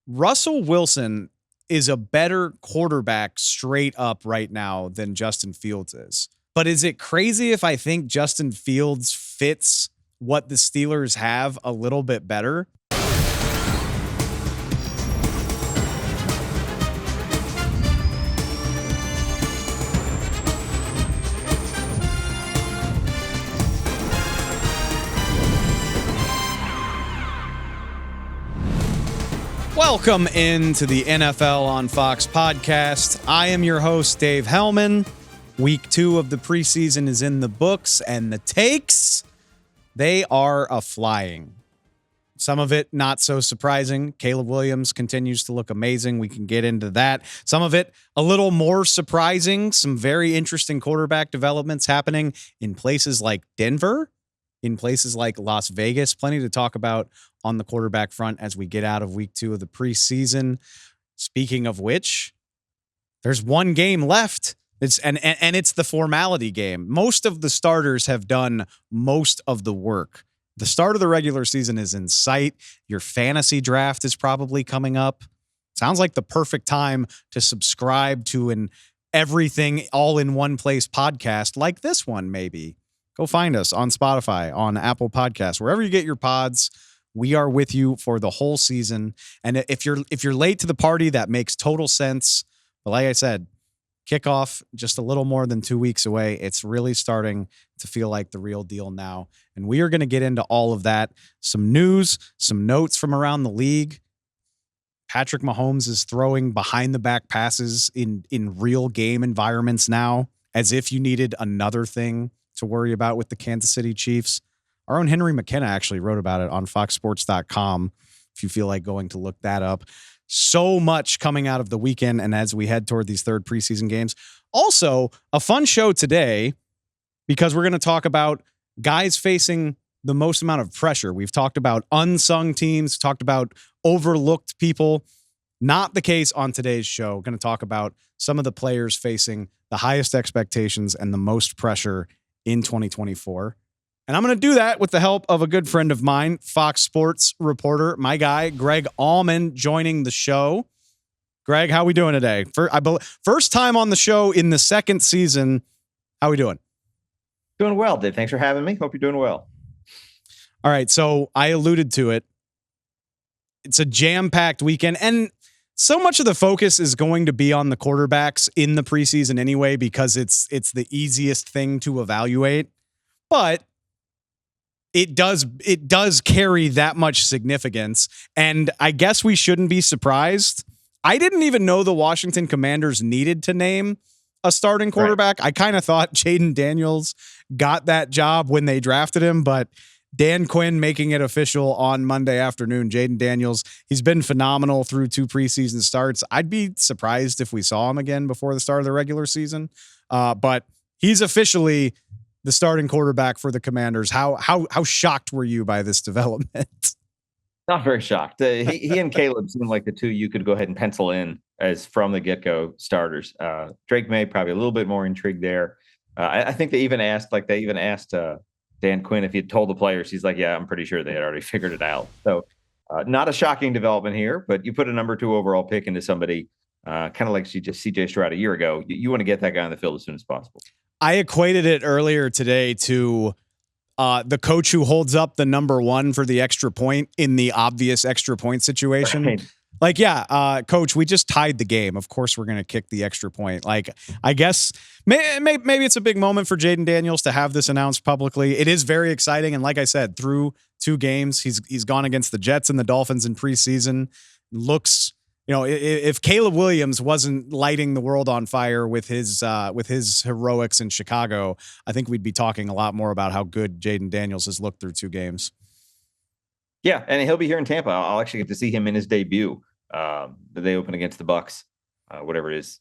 Russell Wilson is a better quarterback straight up right now than Justin Fields is. But is it crazy if I think Justin Fields fits what the Steelers have a little bit better? Welcome into the NFL on Fox podcast. I am your host, Dave Helman. Week 2 of the preseason is in the books, and the takes, they are a-flying. Some of it not so surprising. Caleb Williams continues to look amazing. We can get into that. Some of it a little more surprising. Some very interesting quarterback developments happening in places like Denver, in places like Las Vegas. Plenty to talk about on the quarterback front as we get out of week 2 of the preseason. Speaking of which, there's one game left. It's the formality game. Most of the starters have done most of the work. The start of the regular season is in sight. Your fantasy draft is probably coming up. Sounds like the perfect time to subscribe to an everything all in one place podcast like this one, maybe. Go find us on Spotify, on Apple Podcasts, wherever you get your pods. We are with you for the whole season. And if you're late to the party, that makes total sense. But like I said, kickoff just a little more than 2 weeks away. It's really starting to feel like the real deal now. And we are going to get into all of that. Some news, some notes from around the league. Patrick Mahomes is throwing behind the back passes in real game environments now, as if you needed another thing to worry about with the Kansas City Chiefs. Our own Henry McKenna actually wrote about it on foxsports.com if you feel like going to look that up. So much coming out of the weekend and as we head toward these third preseason games. Also, a fun show today because we're going to talk about guys facing the most amount of pressure. We've talked about unsung teams, talked about overlooked people. Not the case on today's show. We're going to talk about some of the players facing the highest expectations and the most pressure in 2024. And I'm going to do that with the help of a good friend of mine, Fox Sports reporter, my guy, Greg Auman, joining the show. Greg, how we doing today? First time on the show in the second season. How we doing? Doing well, Dave. Thanks for having me. Hope you're doing well. All right, so I alluded to it. It's a jam-packed weekend, and so much of the focus is going to be on the quarterbacks in the preseason anyway because it's the easiest thing to evaluate. But it does carry that much significance, and I guess we shouldn't be surprised. I didn't even know the Washington Commanders needed to name a starting quarterback. Right. I kind of thought Jayden Daniels got that job when they drafted him, but Dan Quinn making it official on Monday afternoon. Jayden Daniels, he's been phenomenal through 2 preseason starts. I'd be surprised if we saw him again before the start of the regular season, but he's officially the starting quarterback for the Commanders. How shocked were you by this development? Not very shocked. He and Caleb seem like the two you could go ahead and pencil in as from the get-go starters. Drake May probably a little bit more intrigued there. I think they even asked Dan Quinn if he had told the players. He's like, yeah, I'm pretty sure they had already figured it out. So not a shocking development here, but you put a number 2 overall pick into somebody kind of like CJ Stroud a year ago. You want to get that guy on the field as soon as possible. I equated it earlier today to the coach who holds up the number 1 for the extra point in the obvious extra point situation. Right. Like, yeah, coach, we just tied the game. Of course, we're going to kick the extra point. Like, I guess maybe it's a big moment for Jayden Daniels to have this announced publicly. It is very exciting. And like I said, through 2 games, he's gone against the Jets and the Dolphins in preseason. Looks, if Caleb Williams wasn't lighting the world on fire with his heroics in Chicago, I think we'd be talking a lot more about how good Jayden Daniels has looked through 2 games. Yeah, and he'll be here in Tampa. I'll actually get to see him in his debut. They open against the Bucs, whatever it is,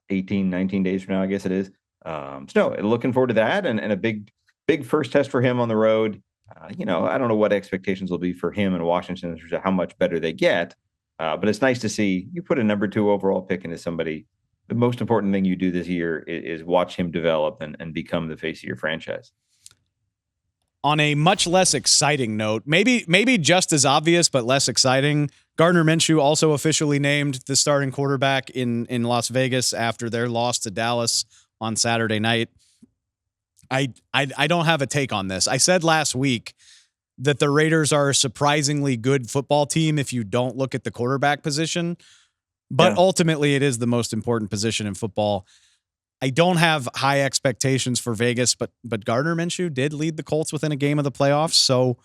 18, 19 days from now, I guess it is. So looking forward to that and a big first test for him on the road. I don't know what expectations will be for him in Washington in terms of how much better they get. But it's nice to see you put a number 2 overall pick into somebody. The most important thing you do this year is watch him develop and become the face of your franchise. On a much less exciting note, maybe just as obvious, but less exciting, Gardner Minshew also officially named the starting quarterback in Las Vegas after their loss to Dallas on Saturday night. I don't have a take on this. I said last week that the Raiders are a surprisingly good football team if you don't look at the quarterback position, but ultimately it is the most important position in football. I don't have high expectations for Vegas, but Gardner Minshew did lead the Colts within a game of the playoffs, so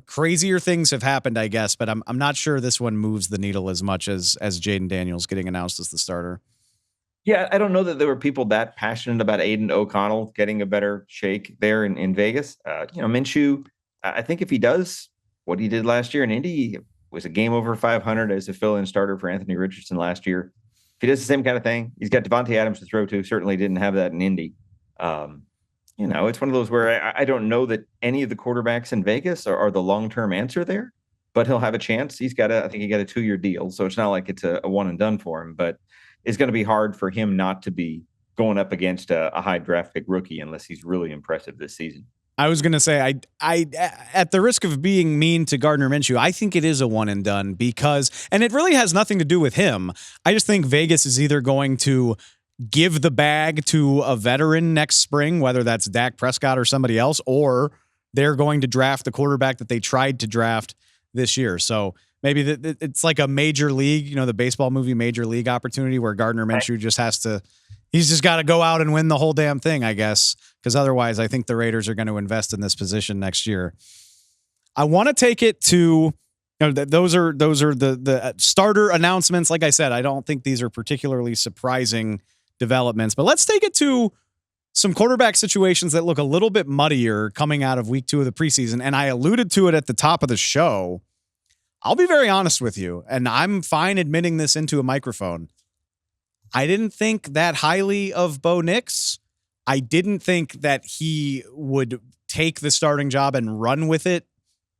crazier things have happened, I guess, but I'm not sure this one moves the needle as much as Jayden Daniels getting announced as the starter. Yeah, I don't know that there were people that passionate about Aiden O'Connell getting a better shake there in Vegas. Minshew, I think if he does what he did last year in Indy, was a game over 500 as a fill-in starter for Anthony Richardson last year. If he does the same kind of thing, he's got Devontae Adams to throw to. Certainly didn't have that in Indy. It's one of those where I don't know that any of the quarterbacks in Vegas are the long-term answer there, but he'll have a chance. I think he got a 2-year deal, so it's not like it's a one and done for him, but it's going to be hard for him not to be going up against a high draft pick rookie unless he's really impressive this season. I was going to say, I at the risk of being mean to Gardner Minshew, I think it is a one and done and it really has nothing to do with him. I just think Vegas is either going to give the bag to a veteran next spring, whether that's Dak Prescott or somebody else, or they're going to draft the quarterback that they tried to draft this year. So maybe it's like a major league, the baseball movie Major League opportunity where Gardner Minshew he's just got to go out and win the whole damn thing, I guess, because otherwise I think the Raiders are going to invest in this position next year. I want to take it to those are the starter announcements. Like I said, I don't think these are particularly surprising developments, but let's take it to some quarterback situations that look a little bit muddier coming out of week 2 of the preseason. And I alluded to it at the top of the show. I'll be very honest with you, and I'm fine admitting this into a microphone. I didn't think that highly of Bo Nix. I didn't think that he would take the starting job and run with it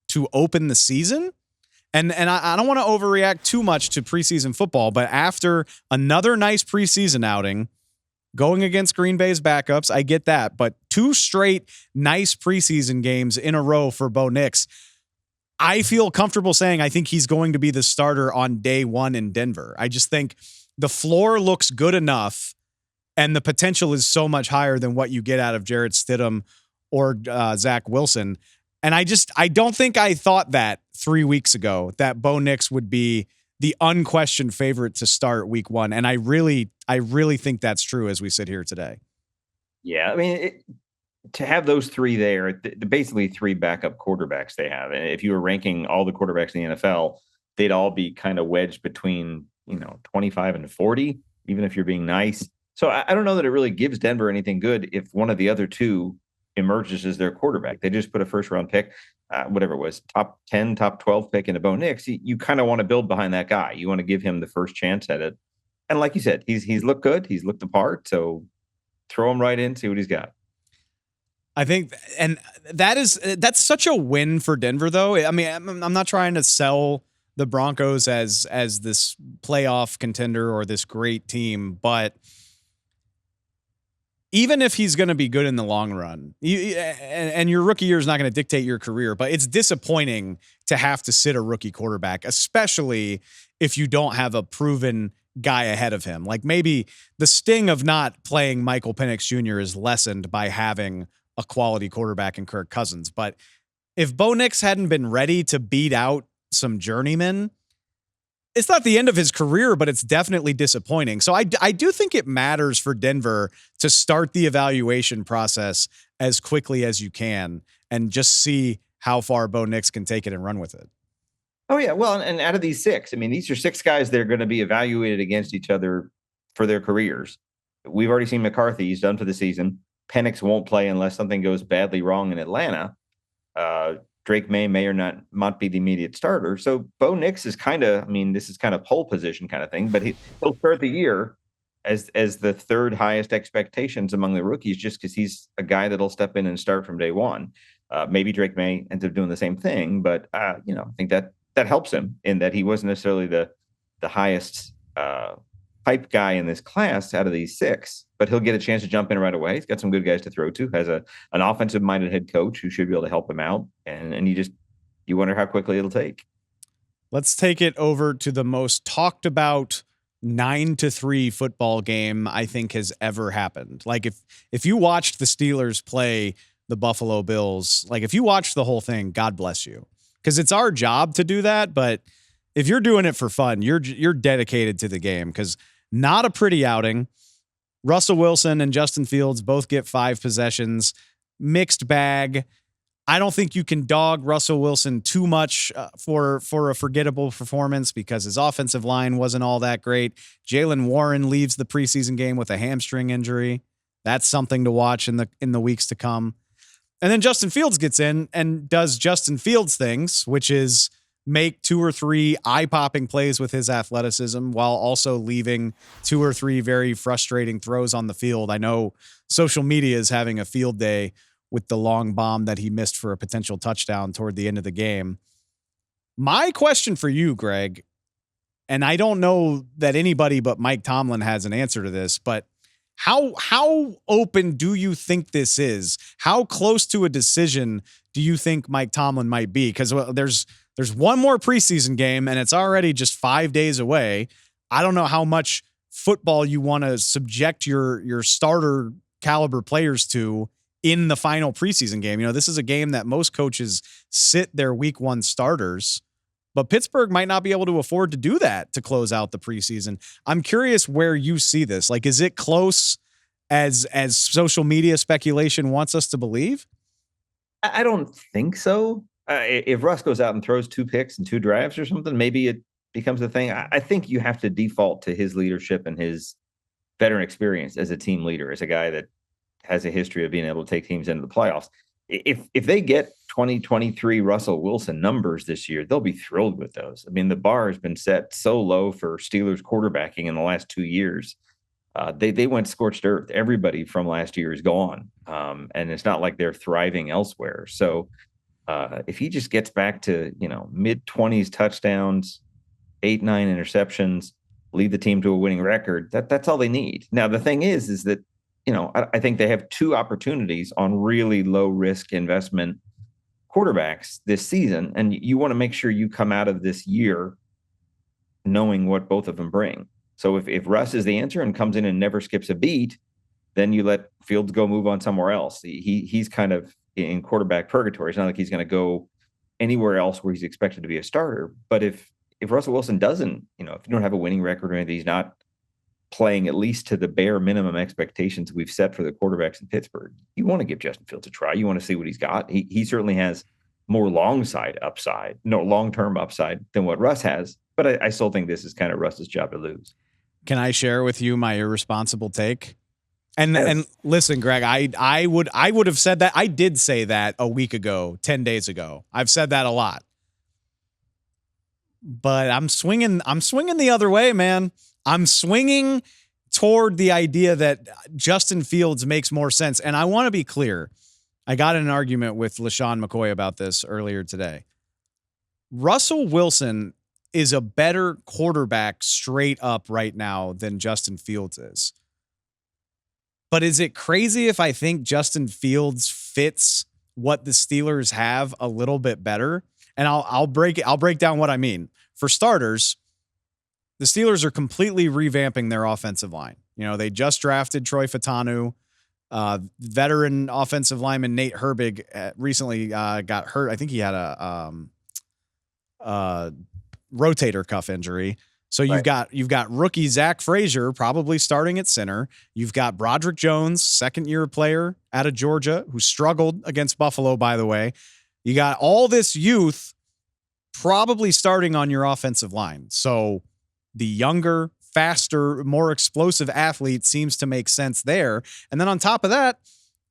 to open the season. And I don't want to overreact too much to preseason football, but after another nice preseason outing, going against Green Bay's backups, I get that. But 2 straight nice preseason games in a row for Bo Nix, I feel comfortable saying I think he's going to be the starter on day 1 in Denver. I just think the floor looks good enough, and the potential is so much higher than what you get out of Jarrett Stidham or Zach Wilson. And I don't think I thought that 3 weeks ago that Bo Nix would be the unquestioned favorite to start week 1. And I really think that's true as we sit here today. Yeah. I mean, to have those 3 there, basically 3 backup quarterbacks they have. And if you were ranking all the quarterbacks in the NFL, they'd all be kind of wedged between, 25 and 40, even if you're being nice. So I don't know that it really gives Denver anything good if one of the other 2 emerges as their quarterback. They just put a first-round pick, whatever it was, top 10, top 12 pick into Bo Nix. You kind of want to build behind that guy. You want to give him the first chance at it. And like you said, he's looked good. He's looked the part. So throw him right in, see what he's got. I think, and that's such a win for Denver, though. I mean, I'm not trying to sell the Broncos as this playoff contender or this great team, but even if he's going to be good in the long run, and your rookie year is not going to dictate your career, but it's disappointing to have to sit a rookie quarterback, especially if you don't have a proven guy ahead of him. Like maybe the sting of not playing Michael Penix Jr. is lessened by having a quality quarterback in Kirk Cousins. But if Bo Nix hadn't been ready to beat out some journeymen, it's not the end of his career, but it's definitely disappointing. So I do think it matters for Denver to start the evaluation process as quickly as you can and just see how far Bo Nix can take it and run with it. Oh, yeah. Well, and out of these 6, I mean, these are 6 guys that are going to be evaluated against each other for their careers. We've already seen McCarthy. He's done for the season. Penix won't play unless something goes badly wrong in Atlanta. Drake may or not be the immediate starter. So Bo Nix is this is kind of pole position kind of thing, but he'll start the year as the 3rd highest expectations among the rookies, just because he's a guy that'll step in and start from day 1. Maybe Drake May ends up doing the same thing, but I think that helps him in that he wasn't necessarily the highest hype guy in this class out of these 6, but he'll get a chance to jump in right away. He's got some good guys to throw to, has an offensive minded head coach who should be able to help him out. And you wonder how quickly it'll take. Let's take it over to the most talked about 9-3 football game I think has ever happened. Like if you watched the Steelers play the Buffalo Bills, like if you watched the whole thing, God bless you. Because it's our job to do that, but if you're doing it for fun, you're dedicated to the game, because not a pretty outing. Russell Wilson and Justin Fields both get 5 possessions. Mixed bag. I don't think you can dog Russell Wilson too much for a forgettable performance, because his offensive line wasn't all that great. Jaylen Warren leaves the preseason game with a hamstring injury. That's something to watch in the weeks to come. And then Justin Fields gets in and does Justin Fields things, which is make 2 or 3 eye-popping plays with his athleticism while also leaving 2 or 3 very frustrating throws on the field. I know social media is having a field day with the long bomb that he missed for a potential touchdown toward the end of the game. My question for you, Greg, and I don't know that anybody but Mike Tomlin has an answer to this, but how open do you think this is? How close to a decision do you think Mike Tomlin might be? Because there's one more preseason game, and it's already just 5 days away. I don't know how much football you want to subject your starter caliber players to in the final preseason game. You know, this is a game that most coaches sit their week 1 starters, but Pittsburgh might not be able to afford to do that to close out the preseason. I'm curious where you see this. Like, is it close as social media speculation wants us to believe? I don't think so. If Russ goes out and throws 2 picks and 2 drives or something, maybe it becomes a thing. I think you have to default to his leadership and his veteran experience as a team leader, as a guy that has a history of being able to take teams into the playoffs. If they get 2023 Russell Wilson numbers this year, they'll be thrilled with those. I mean, the bar has been set so low for Steelers quarterbacking in the last 2 years. They went scorched earth. Everybody from last year is gone. And it's not like they're thriving elsewhere. So if he just gets back to, mid-20s touchdowns, 8-9 interceptions, lead the team to a winning record, that's all they need. Now, the thing is that, I think they have 2 opportunities on really low risk investment quarterbacks this season. And you want to make sure you come out of this year knowing what both of them bring. So if Russ is the answer and comes in and never skips a beat, then you let Fields go move on somewhere else. He's kind of in quarterback purgatory. It's not like he's going to go anywhere else where he's expected to be a starter. But if Russell Wilson doesn't, if you don't have a winning record or anything, he's not playing at least to the bare minimum expectations we've set for the quarterbacks in Pittsburgh, you want to give Justin Fields a try. You want to see what he's got. He certainly has more long-term upside than what Russ has. But I still think this is kind of Russ's job to lose. Can I share with you my irresponsible take? And listen, Greg, I would have said that. I did say that a week ago, 10 days ago. I've said that a lot. But I'm swinging the other way, man. I'm swinging toward the idea that Justin Fields makes more sense. And I want to be clear. I got in an argument with LaShawn McCoy about this earlier today. Russell Wilson is a better quarterback straight up right now than Justin Fields is. But is it crazy if I think Justin Fields fits what the Steelers have a little bit better? And I'll break down what I mean. For starters, the Steelers are completely revamping their offensive line. They just drafted Troy Fautanu. Veteran offensive lineman Nate Herbig recently got hurt. I think he had a rotator cuff injury. So you've got rookie Zach Frazier probably starting at center. You've got Broderick Jones, second-year player out of Georgia, who struggled against Buffalo, by the way. You got all this youth probably starting on your offensive line. So the younger, faster, more explosive athlete seems to make sense there. And then on top of that,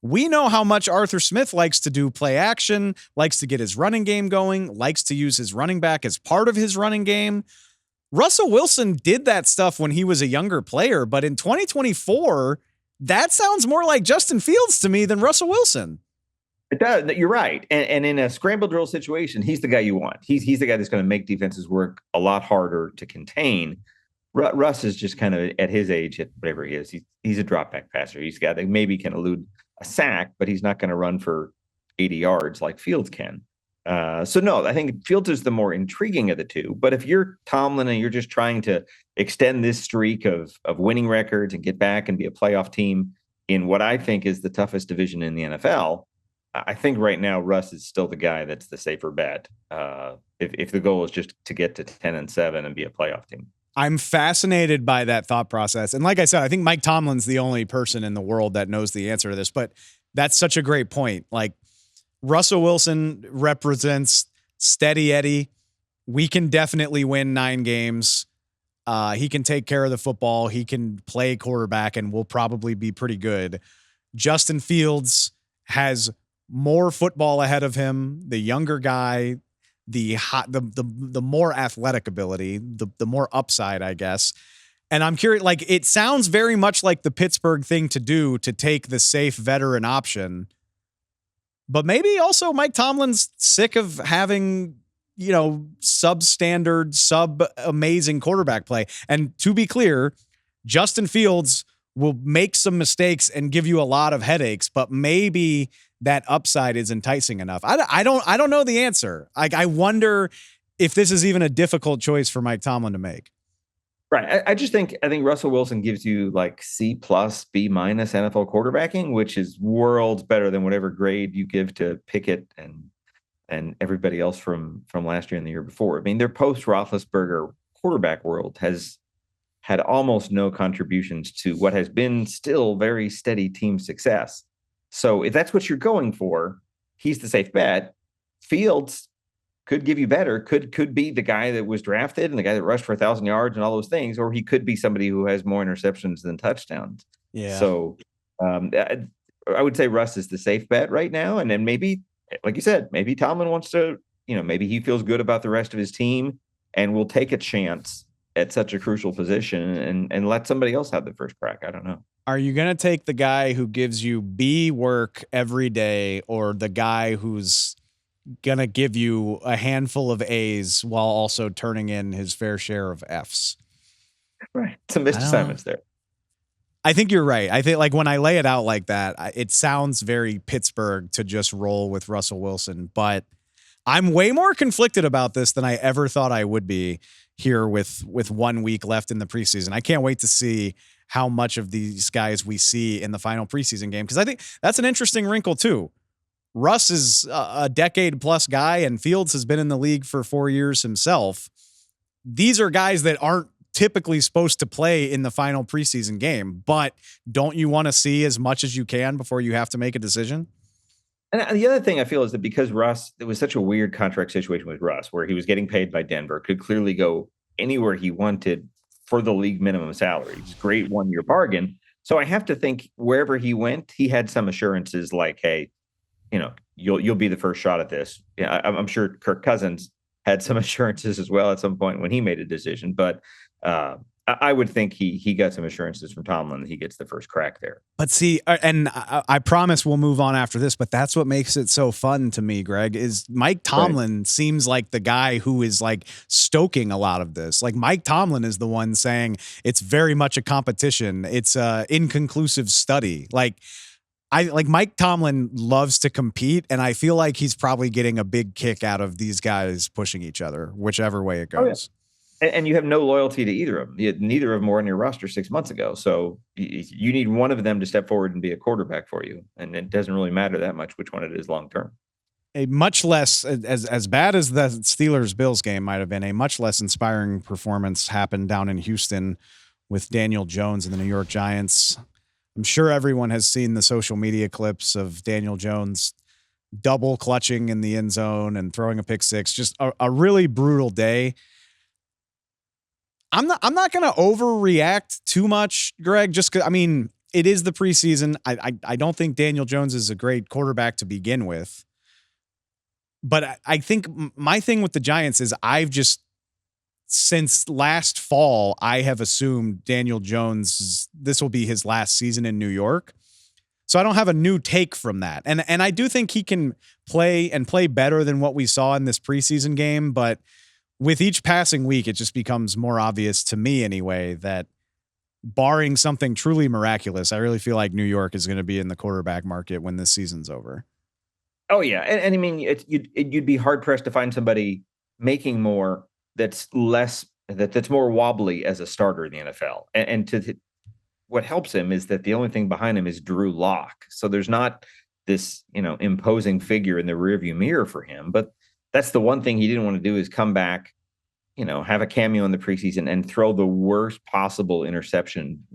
we know how much Arthur Smith likes to do play action, likes to get his running game going, likes to use his running back as part of his running game. Russell Wilson did that stuff when he was a younger player, but in 2024, that sounds more like Justin Fields to me than Russell Wilson. It does. You're right. And in a scramble drill situation, he's the guy you want. He's the guy that's going to make defenses work a lot harder to contain. Russ is just kind of at his age, at whatever he is, he's a drop back passer. He's got that maybe can elude a sack, but he's not going to run for 80 yards like Fields can. So no, I think Fields is the more intriguing of the two. But if you're Tomlin and you're just trying to extend this streak of winning records and get back and be a playoff team in what I think is the toughest division in the NFL, I think right now Russ is still the guy that's the safer bet. If the goal is just to get to 10-7 and be a playoff team. I'm fascinated by that thought process. And like I said, I think Mike Tomlin's the only person in the world that knows the answer to this, but that's such a great point. Like, Russell Wilson represents steady Eddie. We can definitely win 9 games. He can take care of the football. He can play quarterback and will probably be pretty good. Justin Fields has more football ahead of him. The younger guy, the more athletic ability, the more upside, I guess. And I'm curious, like, it sounds very much like the Pittsburgh thing to do, to take the safe veteran option. But maybe also Mike Tomlin's sick of having, substandard, sub-amazing quarterback play. And to be clear, Justin Fields will make some mistakes and give you a lot of headaches, but maybe that upside is enticing enough. I don't know the answer. I wonder if this is even a difficult choice for Mike Tomlin to make. Right. I think Russell Wilson gives you like C+, B- NFL quarterbacking, which is worlds better than whatever grade you give to Pickett and everybody else from last year and the year before. I mean, their post-Roethlisberger quarterback world has had almost no contributions to what has been still very steady team success. So if that's what you're going for, he's the safe bet. Fields could give you better, could be the guy that was drafted and the guy that rushed for 1,000 yards and all those things, or he could be somebody who has more interceptions than touchdowns. Yeah. So I would say Russ is the safe bet right now. And then maybe, like you said, maybe Tomlin wants to, maybe he feels good about the rest of his team and will take a chance at such a crucial position and let somebody else have the first crack. I don't know. Are you going to take the guy who gives you B work every day, or the guy who's going to give you a handful of A's while also turning in his fair share of F's? Right. Some missed assignments there. I think you're right. I think, like, when I lay it out like that, it sounds very Pittsburgh to just roll with Russell Wilson, but I'm way more conflicted about this than I ever thought I would be here with 1 week left in the preseason. I can't wait to see how much of these guys we see in the final preseason game, because I think that's an interesting wrinkle too. Russ is a decade plus guy, and Fields has been in the league for 4 years himself. These are guys that aren't typically supposed to play in the final preseason game, but don't you want to see as much as you can before you have to make a decision? And the other thing I feel is that because Russ, it was such a weird contract situation with Russ, where he was getting paid by Denver, could clearly go anywhere he wanted for the league minimum salary. It's a great 1-year bargain. So I have to think wherever he went, he had some assurances like, hey, you'll be the first shot at this. Yeah, I'm sure Kirk Cousins had some assurances as well at some point when he made a decision, but I would think he got some assurances from Tomlin that he gets the first crack there. But see, and I promise we'll move on after this, but that's what makes it so fun to me, Greg, is Mike Tomlin seems like the guy who is like stoking a lot of this. Like, Mike Tomlin is the one saying it's very much a competition. It's a inconclusive study. Like Mike Tomlin loves to compete, and I feel like he's probably getting a big kick out of these guys pushing each other, whichever way it goes. Oh, yeah. And you have no loyalty to either of them. Neither of them were on your roster 6 months ago. So you need one of them to step forward and be a quarterback for you. And it doesn't really matter that much which one it is long term. A much less, as bad as the Steelers-Bills game might have been, a much less inspiring performance happened down in Houston with Daniel Jones and the New York Giants. I'm sure everyone has seen the social media clips of Daniel Jones double clutching in the end zone and throwing a pick six. Just a really brutal day. I'm not going to overreact too much, Greg, just because, I mean, it is the preseason. I don't think Daniel Jones is a great quarterback to begin with. But I think my thing with the Giants is since last fall, I have assumed Daniel Jones, this will be his last season in New York. So I don't have a new take from that. And I do think he can play better than what we saw in this preseason game, but with each passing week, it just becomes more obvious to me anyway that barring something truly miraculous, I really feel like New York is going to be in the quarterback market when this season's over. Oh yeah, and I mean, you'd be hard pressed to find somebody making more that's more wobbly as a starter in the NFL. What helps him is that the only thing behind him is Drew Lock. So there's not this imposing figure in the rearview mirror for him. But that's the one thing he didn't want to do is come back, have a cameo in the preseason and throw the worst possible interception.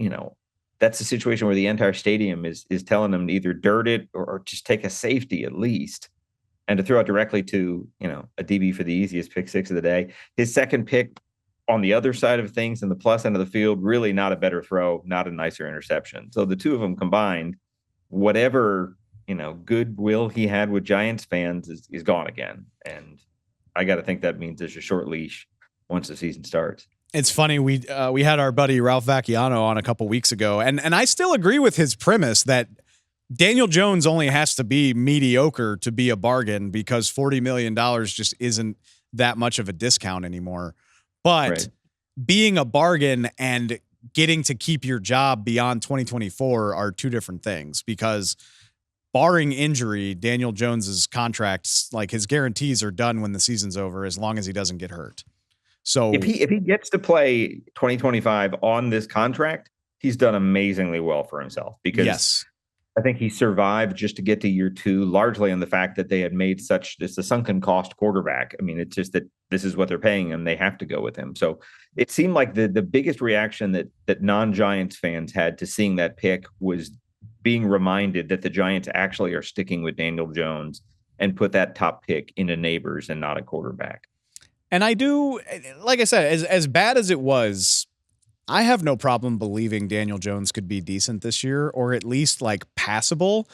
That's a situation where the entire stadium is telling him to either dirt it or just take a safety at least. And to throw it directly to, a DB for the easiest pick six of the day. His second pick on the other side of things in the plus end of the field, really not a better throw, not a nicer interception. So the two of them combined, whatever, goodwill he had with Giants fans is gone again. And I got to think that means there's a short leash once the season starts. It's funny. We had our buddy Ralph Vacchiano on a couple weeks ago, and I still agree with his premise that Daniel Jones only has to be mediocre to be a bargain because $40 million just isn't that much of a discount anymore. But Right. being a bargain and getting to keep your job beyond 2024 are two different things, because barring injury, Daniel Jones's contracts, like his guarantees, are done when the season's over, as long as he doesn't get hurt. So if he gets to play 2025 on this contract, he's done amazingly well for himself, because yes, I think he survived just to get to year two, largely on the fact that they had made this a sunken cost quarterback. I mean, it's just that this is what they're paying him. They have to go with him. So it seemed like the biggest reaction that non-Giants fans had to seeing that pick was being reminded that the Giants actually are sticking with Daniel Jones and put that top pick into Neighbors and not a quarterback. and I do, like I said, as bad as it was, I have no problem believing Daniel Jones could be decent this year, or at least like passable.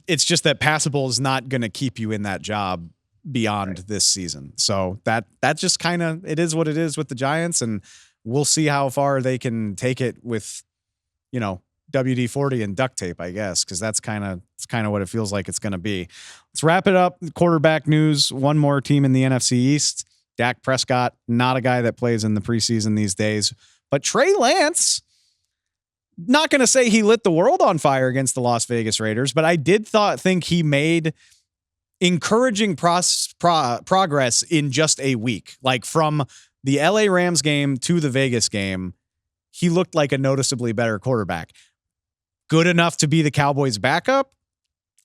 It's just that passable is not going to keep you in that job beyond this season. So that just kind of, it is what it is with the Giants, and we'll see how far they can take it with, WD-40 and duct tape, I guess, because it's kind of what it feels like it's going to be. Let's wrap it up. Quarterback news. One more team in the NFC East. Dak Prescott, not a guy that plays in the preseason these days. But Trey Lance, not going to say he lit the world on fire against the Las Vegas Raiders, but I did think he made encouraging progress in just a week. Like from the LA Rams game to the Vegas game, he looked like a noticeably better quarterback. Good enough to be the Cowboys' backup?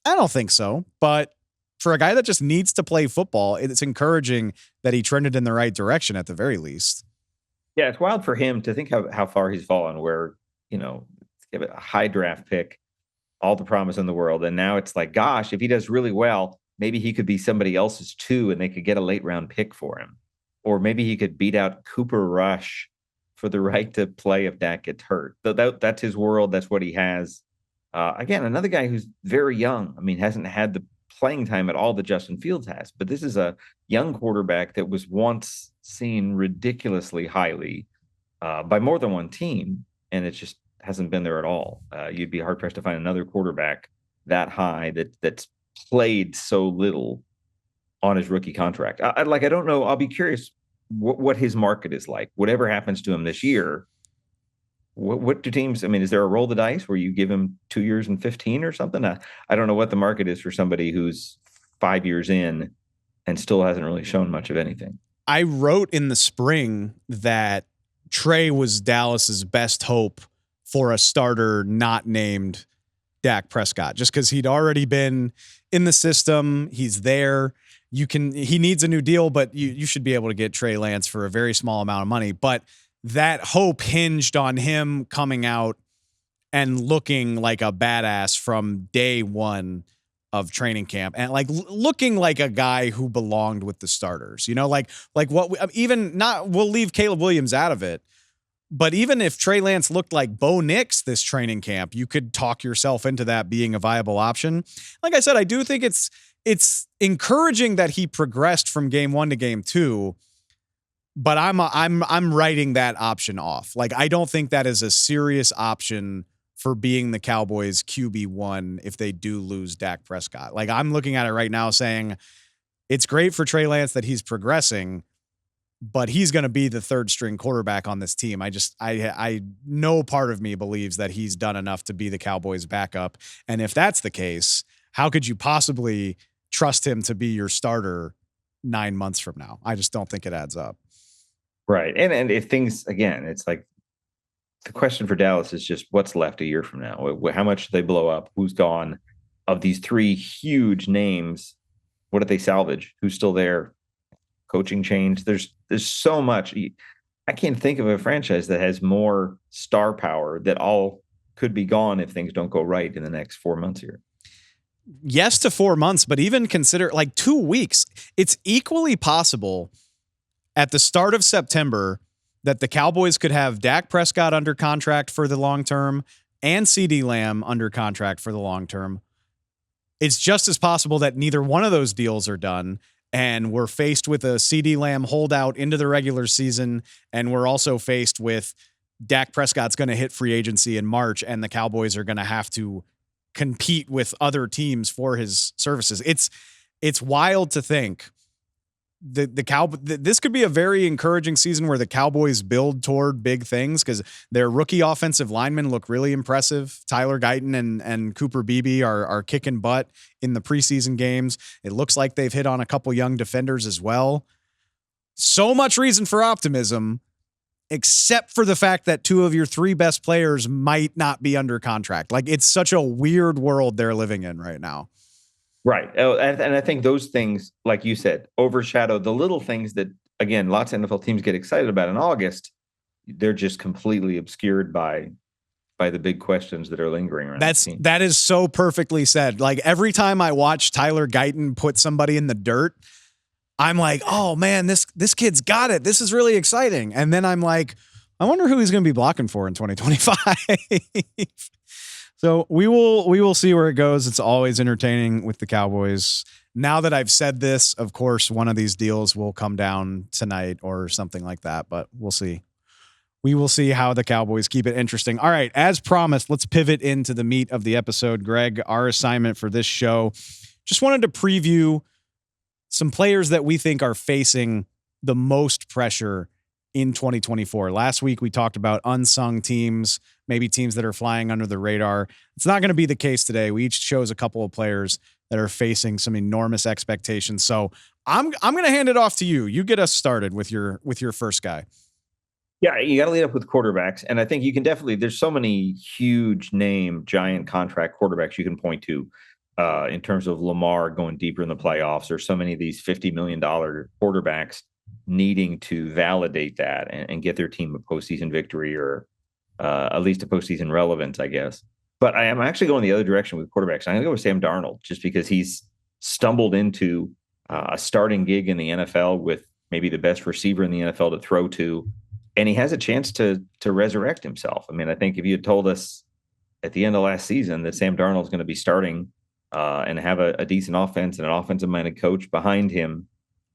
I don't think so, but for a guy that just needs to play football, it's encouraging that he trended in the right direction at the very least. Yeah, it's wild for him to think how far he's fallen, where, give it a high draft pick, all the promise in the world. And now it's like, gosh, if he does really well, maybe he could be somebody else's too, and they could get a late round pick for him. Or maybe he could beat out Cooper Rush for the right to play if Dak gets hurt. That's his world. That's what he has. Again, another guy who's very young. I mean, hasn't had the playing time at all that Justin Fields has, but this is a young quarterback that was once seen ridiculously highly by more than one team, and it just hasn't been there at all. You'd be hard pressed to find another quarterback that high that's played so little on his rookie contract. I don't know. I'll be curious what his market is like. Whatever happens to him this year, what do teams? I mean, is there a roll the dice where you give him 2 years and 15 or something? I don't know what the market is for somebody who's 5 years in and still hasn't really shown much of anything. I wrote in the spring that Trey was Dallas's best hope for a starter not named Dak Prescott, just because he'd already been in the system. He's there. He needs a new deal, but you should be able to get Trey Lance for a very small amount of money. But that hope hinged on him coming out and looking like a badass from day one of training camp, and like looking like a guy who belonged with the starters, we'll leave Caleb Williams out of it. But even if Trey Lance looked like Bo Nix this training camp, you could talk yourself into that being a viable option. Like I said, I do think it's encouraging that he progressed from game one to game two, but I'm writing that option off. Like, I don't think that is a serious option for being the Cowboys QB1 if they do lose Dak Prescott. Like, I'm looking at it right now saying it's great for Trey Lance that he's progressing, but he's going to be the third string quarterback on this team. I no part of me believes that he's done enough to be the Cowboys backup. And if that's the case, how could you possibly trust him to be your starter 9 months from now. I just don't think it adds up. Right. And if things, again, it's like the question for Dallas is just what's left a year from now? How much do they blow up? Who's gone? Of these three huge names, what did they salvage? Who's still there? Coaching change. There's so much. I can't think of a franchise that has more star power that all could be gone if things don't go right in the next 4 months here. Yes to 4 months, but even consider like 2 weeks. It's equally possible at the start of September that the Cowboys could have Dak Prescott under contract for the long term and CeeDee Lamb under contract for the long term. It's just as possible that neither one of those deals are done, and we're faced with a CeeDee Lamb holdout into the regular season, and we're also faced with Dak Prescott's going to hit free agency in March, and the Cowboys are going to have to compete with other teams for his services. It's wild to think this could be a very encouraging season where the Cowboys build toward big things because their rookie offensive linemen look really impressive. Tyler Guyton and Cooper Beebe are kicking butt in the preseason games. It looks like they've hit on a couple young defenders as well. So much reason for optimism, except for the fact that two of your three best players might not be under contract. Like, it's such a weird world they're living in right now. Right. And I think those things, like you said, overshadow the little things that, again, lots of NFL teams get excited about in August. They're just completely obscured by the big questions that are lingering around. That is so perfectly said. Like, every time I watch Tyler Guyton put somebody in the dirt, I'm like, oh man, this kid's got it. This is really exciting. And then I'm like, I wonder who he's going to be blocking for in 2025. So we will see where it goes. It's always entertaining with the Cowboys. Now that I've said this, of course, one of these deals will come down tonight or something like that, but we'll see. We will see how the Cowboys keep it interesting. All right, as promised, let's pivot into the meat of the episode. Greg, our assignment for this show, just wanted to preview some players that we think are facing the most pressure in 2024. Last week, we talked about unsung teams, maybe teams that are flying under the radar. It's not going to be the case today. We each chose a couple of players that are facing some enormous expectations. So I'm going to hand it off to you. You get us started with your first guy. Yeah, you got to lead up with quarterbacks. And I think you can definitely, there's so many huge name, giant contract quarterbacks you can point to in terms of Lamar going deeper in the playoffs, or so many of these $50 million quarterbacks needing to validate that and get their team a postseason victory, or at least a postseason relevance, I guess. But I am actually going the other direction with quarterbacks. I'm going to go with Sam Darnold, just because he's stumbled into a starting gig in the NFL with maybe the best receiver in the NFL to throw to, and he has a chance to resurrect himself. I mean, I think if you had told us at the end of last season that Sam Darnold is going to be starting and have a decent offense and an offensive-minded coach behind him,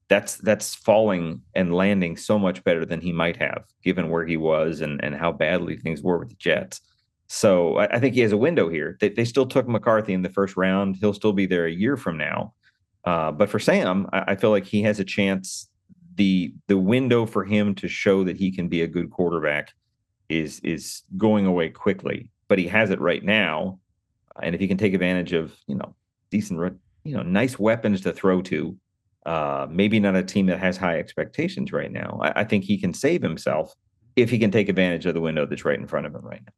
that's falling and landing so much better than he might have, given where he was and how badly things were with the Jets. So I think he has a window here. They still took McCarthy in the first round. He'll still be there a year from now. But for Sam, I feel like he has a chance. The window for him to show that he can be a good quarterback is going away quickly, but he has it right now. And if he can take advantage of, decent, nice weapons to throw to, maybe not a team that has high expectations right now, I think he can save himself if he can take advantage of the window that's right in front of him right now.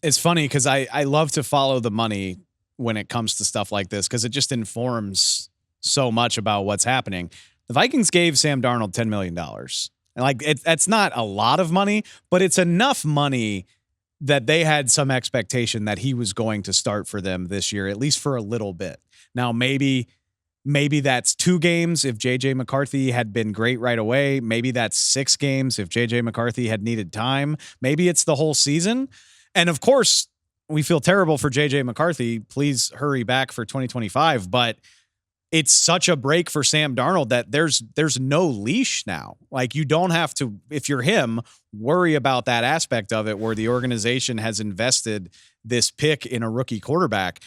It's funny because I love to follow the money when it comes to stuff like this, because it just informs so much about what's happening. The Vikings gave Sam Darnold $10 million. And that's not a lot of money, but it's enough money that they had some expectation that he was going to start for them this year, at least for a little bit. Now, maybe that's 2 games if J.J. McCarthy had been great right away. Maybe that's 6 games if J.J. McCarthy had needed time. Maybe it's the whole season. And of course, we feel terrible for J.J. McCarthy. Please hurry back for 2025. But it's such a break for Sam Darnold that there's no leash now. Like, you don't have to, if you're him, worry about that aspect of it where the organization has invested this pick in a rookie quarterback.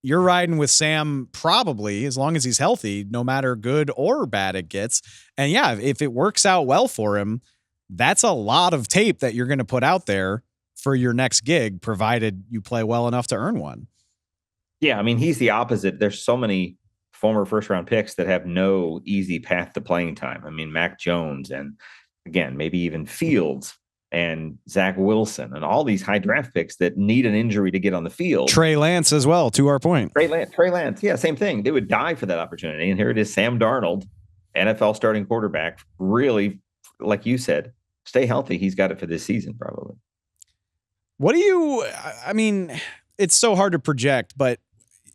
You're riding with Sam probably as long as he's healthy, no matter good or bad it gets. And yeah, if it works out well for him, that's a lot of tape that you're going to put out there for your next gig, provided you play well enough to earn one. Yeah, I mean, he's the opposite. There's so many former first-round picks that have no easy path to playing time. I mean, Mac Jones and, again, maybe even Fields and Zach Wilson and all these high draft picks that need an injury to get on the field. Trey Lance as well, to our point. Trey Lance. Yeah, same thing. They would die for that opportunity. And here it is, Sam Darnold, NFL starting quarterback, really, like you said, stay healthy. He's got it for this season, probably. I mean, it's so hard to project, but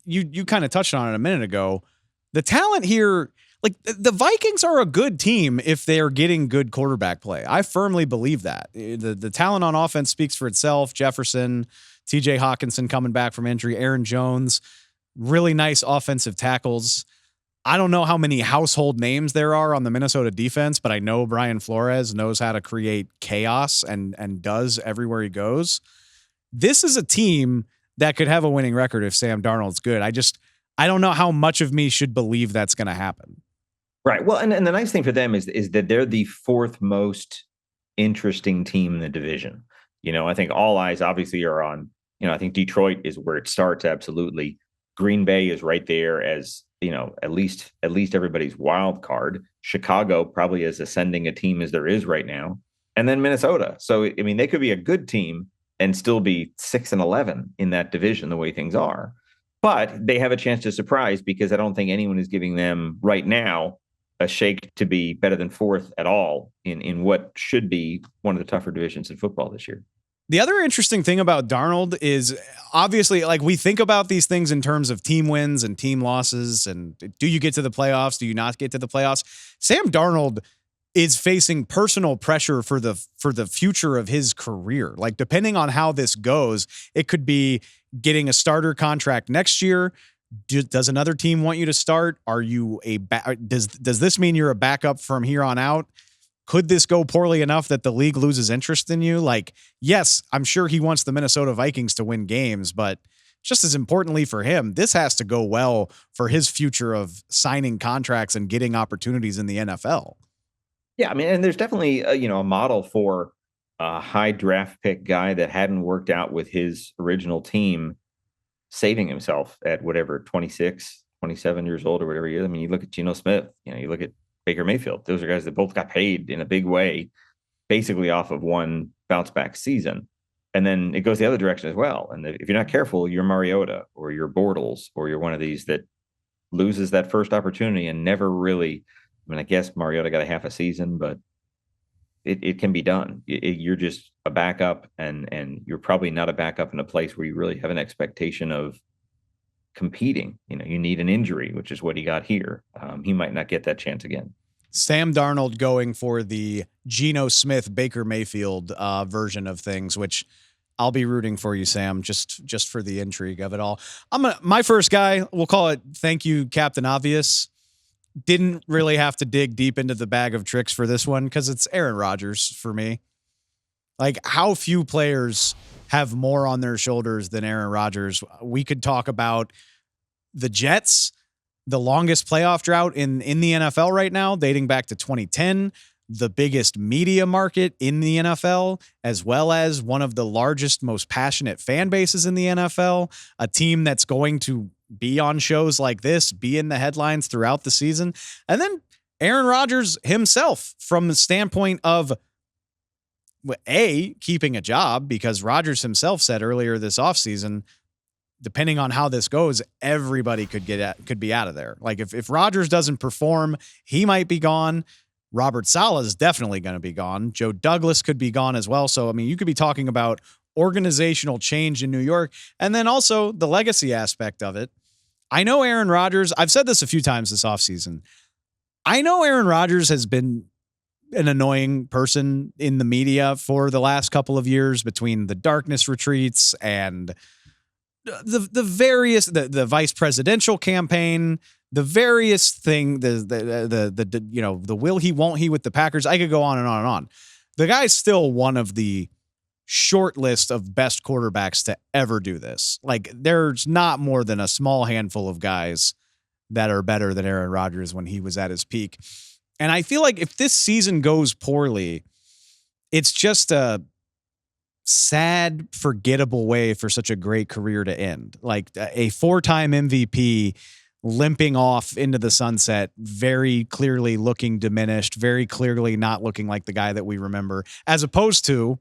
you kind of touched on it a minute ago. The talent here, like the Vikings are a good team if they're getting good quarterback play. I firmly believe that. The talent on offense speaks for itself. Jefferson, TJ Hawkinson coming back from injury, Aaron Jones, really nice offensive tackles. I don't know how many household names there are on the Minnesota defense, but I know Brian Flores knows how to create chaos and does everywhere he goes. This is a team that could have a winning record if Sam Darnold's good. I don't know how much of me should believe that's going to happen. Right. Well, and the nice thing for them is that they're the fourth most interesting team in the division. I think all eyes obviously are on, I think Detroit is where it starts. Absolutely. Green Bay is right there as, at least everybody's wild card. Chicago probably as ascending a team as there is right now. And then Minnesota. So, I mean, they could be a good team and still be 6-11 in that division the way things are. But they have a chance to surprise because I don't think anyone is giving them right now a shake to be better than fourth at all in what should be one of the tougher divisions in football this year. The other interesting thing about Darnold is obviously, like, we think about these things in terms of team wins and team losses, and do you get to the playoffs? Do you not get to the playoffs? Sam Darnold is facing personal pressure for the future of his career. Like, depending on how this goes, it could be getting a starter contract next year. Does another team want you to start? Are you does this mean you're a backup from here on out? Could this go poorly enough that the league loses interest in you? Like, yes, I'm sure he wants the Minnesota Vikings to win games, but just as importantly for him, this has to go well for his future of signing contracts and getting opportunities in the NFL. Yeah, I mean, and there's definitely a model for a high draft pick guy that hadn't worked out with his original team, saving himself at whatever, 26, 27 years old or whatever he is. I mean, you look at Geno Smith, you look at Baker Mayfield. Those are guys that both got paid in a big way, basically off of one bounce back season. And then it goes the other direction as well. And if you're not careful, you're Mariota or you're Bortles or you're one of these that loses that first opportunity and never really, I mean, I guess Mariota got a half a season, but it can be done. You're just a backup and you're probably not a backup in a place where you really have an expectation of competing. You need an injury, which is what he got here. He might not get that chance again. Sam Darnold going for the Geno Smith, Baker Mayfield version of things, which I'll be rooting for you, Sam, just for the intrigue of it all. My first guy, we'll call it thank you, Captain Obvious. Didn't really have to dig deep into the bag of tricks for this one because it's Aaron Rodgers for me. Like, how few players have more on their shoulders than Aaron Rodgers. We could talk about the Jets, the longest playoff drought in the NFL right now, dating back to 2010, the biggest media market in the NFL, as well as one of the largest, most passionate fan bases in the NFL, a team that's going to be on shows like this, be in the headlines throughout the season. And then Aaron Rodgers himself, from the standpoint of keeping a job, because Rodgers himself said earlier this offseason, depending on how this goes, everybody could be out of there. Like if Rodgers doesn't perform, he might be gone. Robert Saleh is definitely going to be gone. Joe Douglas could be gone as well. So, I mean, you could be talking about organizational change in New York, and then also the legacy aspect of it. I know Aaron Rodgers, I've said this a few times this offseason. I know Aaron Rodgers has been an annoying person in the media for the last couple of years, between the darkness retreats and the various, the vice presidential campaign, the various thing, the will he, won't he with the Packers. I could go on and on and on. The guy's still one of the short list of best quarterbacks to ever do this. Like, there's not more than a small handful of guys that are better than Aaron Rodgers when he was at his peak. And I feel like if this season goes poorly, it's just a sad, forgettable way for such a great career to end. Like, a 4-time MVP limping off into the sunset, very clearly looking diminished, very clearly not looking like the guy that we remember, as opposed to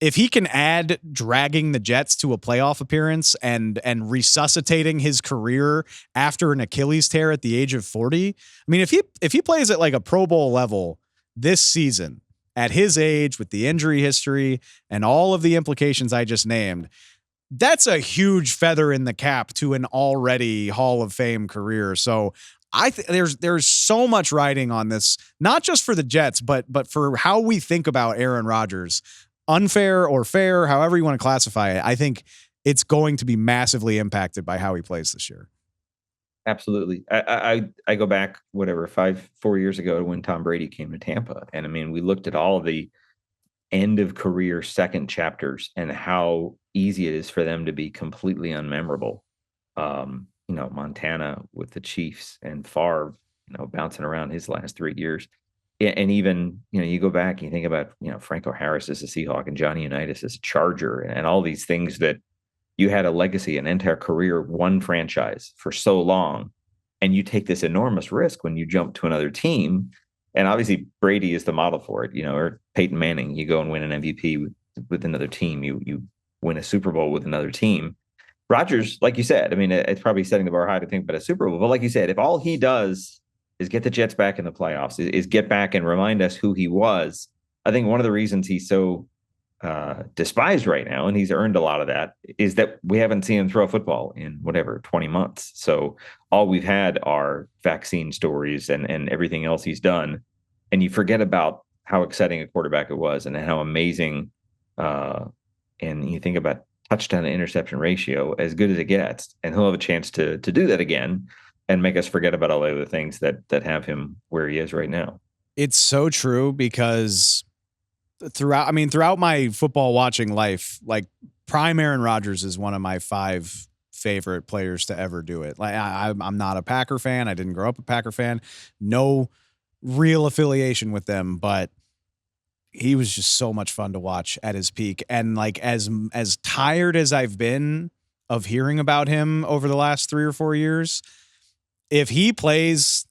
if he can add dragging the Jets to a playoff appearance and resuscitating his career after an Achilles tear at the age of 40. I mean, if he plays at like a Pro Bowl level this season at his age with the injury history and all of the implications I just named, that's a huge feather in the cap to an already Hall of Fame career. So there's so much riding on this, not just for the Jets, but for how we think about Aaron Rodgers. Unfair or fair, however you want to classify it, I think it's going to be massively impacted by how he plays this year. Absolutely. I go back, 4 years ago when Tom Brady came to Tampa. And I mean, we looked at all of the end of career second chapters and how easy it is for them to be completely unmemorable. Montana with the Chiefs and Favre, bouncing around his last 3 years. And even, you go back and you think about, Franco Harris as a Seahawk and Johnny Unitas as a Charger and all these things that you had a legacy, an entire career, one franchise for so long. And you take this enormous risk when you jump to another team. And obviously Brady is the model for it, or Peyton Manning, you go and win an MVP with another team. You win a Super Bowl with another team. Rodgers, like you said, I mean, it's probably setting the bar high to think about a Super Bowl. But like you said, if all he does is get the Jets back in the playoffs, is get back and remind us who he was. I think one of the reasons he's so despised right now, and he's earned a lot of that, is that we haven't seen him throw a football in 20 months. So all we've had are vaccine stories and everything else he's done. And you forget about how exciting a quarterback it was and how amazing. And you think about touchdown to interception ratio, as good as it gets, and he'll have a chance to do that again and make us forget about all the other things that have him where he is right now. It's so true, because throughout my football watching life, like prime Aaron Rodgers is one of my 5 favorite players to ever do it. Like I'm not a Packer fan. I didn't grow up a Packer fan. No real affiliation with them, but he was just so much fun to watch at his peak. And like as tired as I've been of hearing about him over the last 3 or 4 years, if he plays,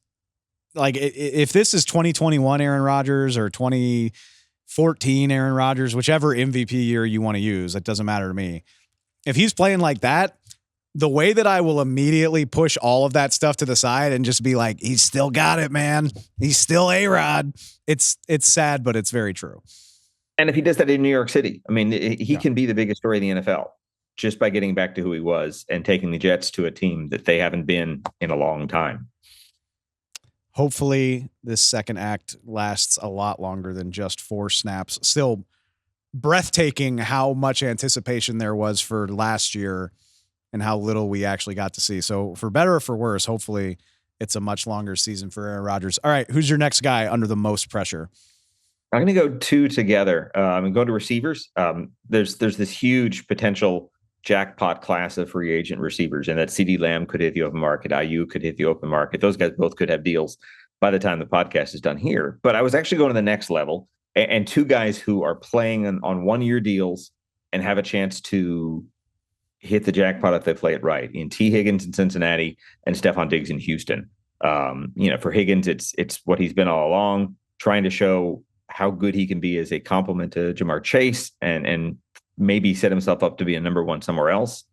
like if this is 2021 Aaron Rodgers or 2014 Aaron Rodgers, whichever MVP year you want to use, it doesn't matter to me. If he's playing like that, the way that I will immediately push all of that stuff to the side and just be like, he's still got it, man. He's still A-Rod. It's sad, but it's very true. And if he does that in New York City, I mean, he can be the biggest story in the NFL just by getting back to who he was and taking the Jets to a team that they haven't been in a long time. Hopefully this second act lasts a lot longer than just 4 snaps. Still breathtaking how much anticipation there was for last year and how little we actually got to see. So for better or for worse, hopefully it's a much longer season for Aaron Rodgers. All right, who's your next guy under the most pressure? I'm going to go 2 together. I'm going to go to receivers. There's this huge potential jackpot class of free agent receivers, and that CeeDee Lamb could hit the open market. IU could hit the open market. Those guys both could have deals by the time the podcast is done here. But I was actually going to the next level, and 2 guys who are playing on 1-year deals and have a chance to hit the jackpot if they play it right, in T. Higgins in Cincinnati and Stefon Diggs in Houston. For Higgins, it's what he's been all along, trying to show how good he can be as a complement to Jamar Chase and maybe set himself up to be a number 1 somewhere else.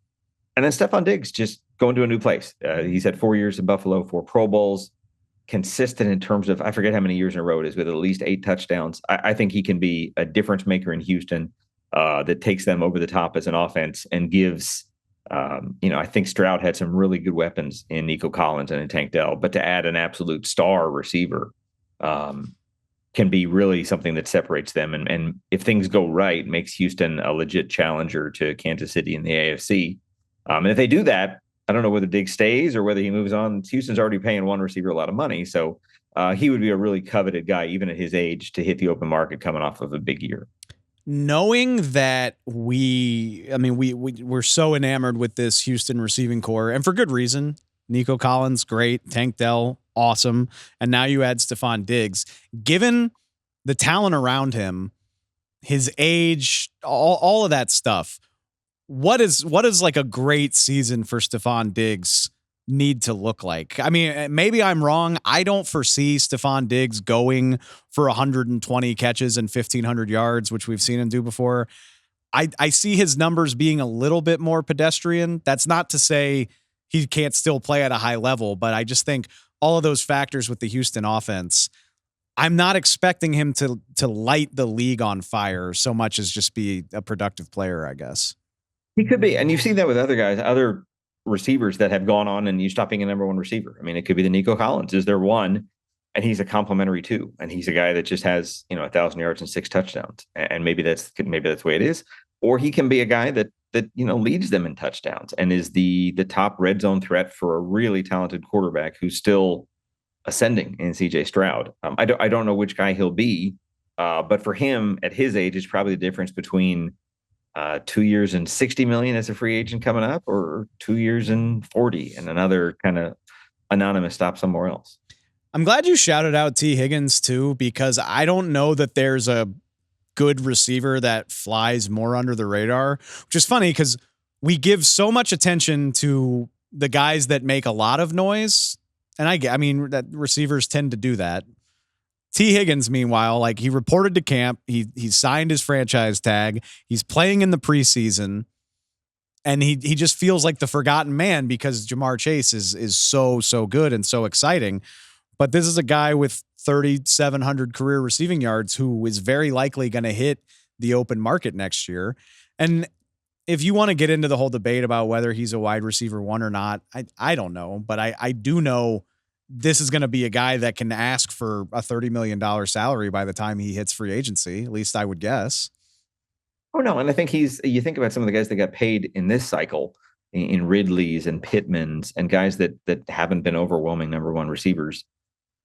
And then Stefon Diggs just going to a new place. He's had 4 years in Buffalo, 4 Pro Bowls, consistent in terms of, I forget how many years in a row it is, with at least 8 touchdowns. I think he can be a difference maker in Houston that takes them over the top as an offense and gives, I think Stroud had some really good weapons in Nico Collins and in Tank Dell, but to add an absolute star receiver can be really something that separates them. And if things go right, makes Houston a legit challenger to Kansas City in the AFC. And if they do that, I don't know whether Diggs stays or whether he moves on. Houston's already paying one receiver a lot of money. So he would be a really coveted guy, even at his age, to hit the open market coming off of a big year. Knowing that we're so enamored with this Houston receiving core, and for good reason. Nico Collins, great. Tank Dell, awesome. And now you add Stefon Diggs. Given the talent around him, his age, all of that stuff, what is like a great season for Stefon Diggs need to look like. I mean, maybe I'm wrong. I don't foresee Stefon Diggs going for 120 catches and 1,500 yards, which we've seen him do before. I see his numbers being a little bit more pedestrian. That's not to say he can't still play at a high level, but I just think all of those factors with the Houston offense, I'm not expecting him to light the league on fire so much as just be a productive player, I guess. He could be. And you've seen that with other guys, other receivers that have gone on and you stop being a number one receiver. I mean, it could be the Nico Collins. Is there one? And he's a complimentary two. And he's a guy that just has, 1,000 yards and 6 touchdowns. And maybe that's the way it is. Or he can be a guy that leads them in touchdowns and is the top red zone threat for a really talented quarterback who's still ascending in CJ Stroud. I don't know which guy he'll be, but for him at his age, it's probably the difference between 2 years and $60 million as a free agent coming up, or 2 years and 40 and another kind of anonymous stop somewhere else. I'm glad you shouted out T. Higgins too, because I don't know that there's a good receiver that flies more under the radar, which is funny because we give so much attention to the guys that make a lot of noise. And I mean, that receivers tend to do that. T. Higgins, meanwhile, like he reported to camp, he signed his franchise tag, he's playing in the preseason, and he just feels like the forgotten man because Jamar Chase is so good and so exciting. But this is a guy with 3,700 career receiving yards who is very likely going to hit the open market next year. And if you want to get into the whole debate about whether he's a wide receiver one or not, I don't know, but I do know this is going to be a guy that can ask for a $30 million salary by the time he hits free agency. At least I would guess. Oh no. And I think you think about some of the guys that got paid in this cycle in Ridley's and Pittman's and guys that haven't been overwhelming number one receivers.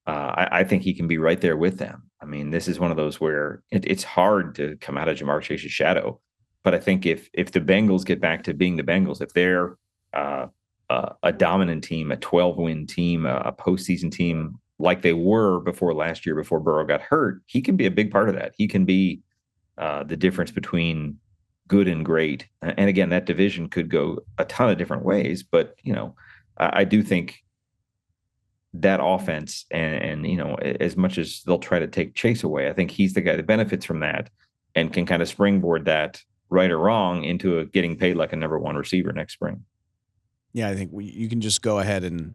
I think he can be right there with them. I mean, this is one of those where it's hard to come out of Jamar Chase's shadow. But I think if the Bengals get back to being the Bengals, if they're a dominant team, a 12-win team, a postseason team like they were before last year, before Burrow got hurt, he can be a big part of that. He can be the difference between good and great. And again, that division could go a ton of different ways. But, I do think that offense and as much as they'll try to take Chase away, I think he's the guy that benefits from that and can kind of springboard that right or wrong into getting paid like a number one receiver next spring. Yeah, I think you can just go ahead and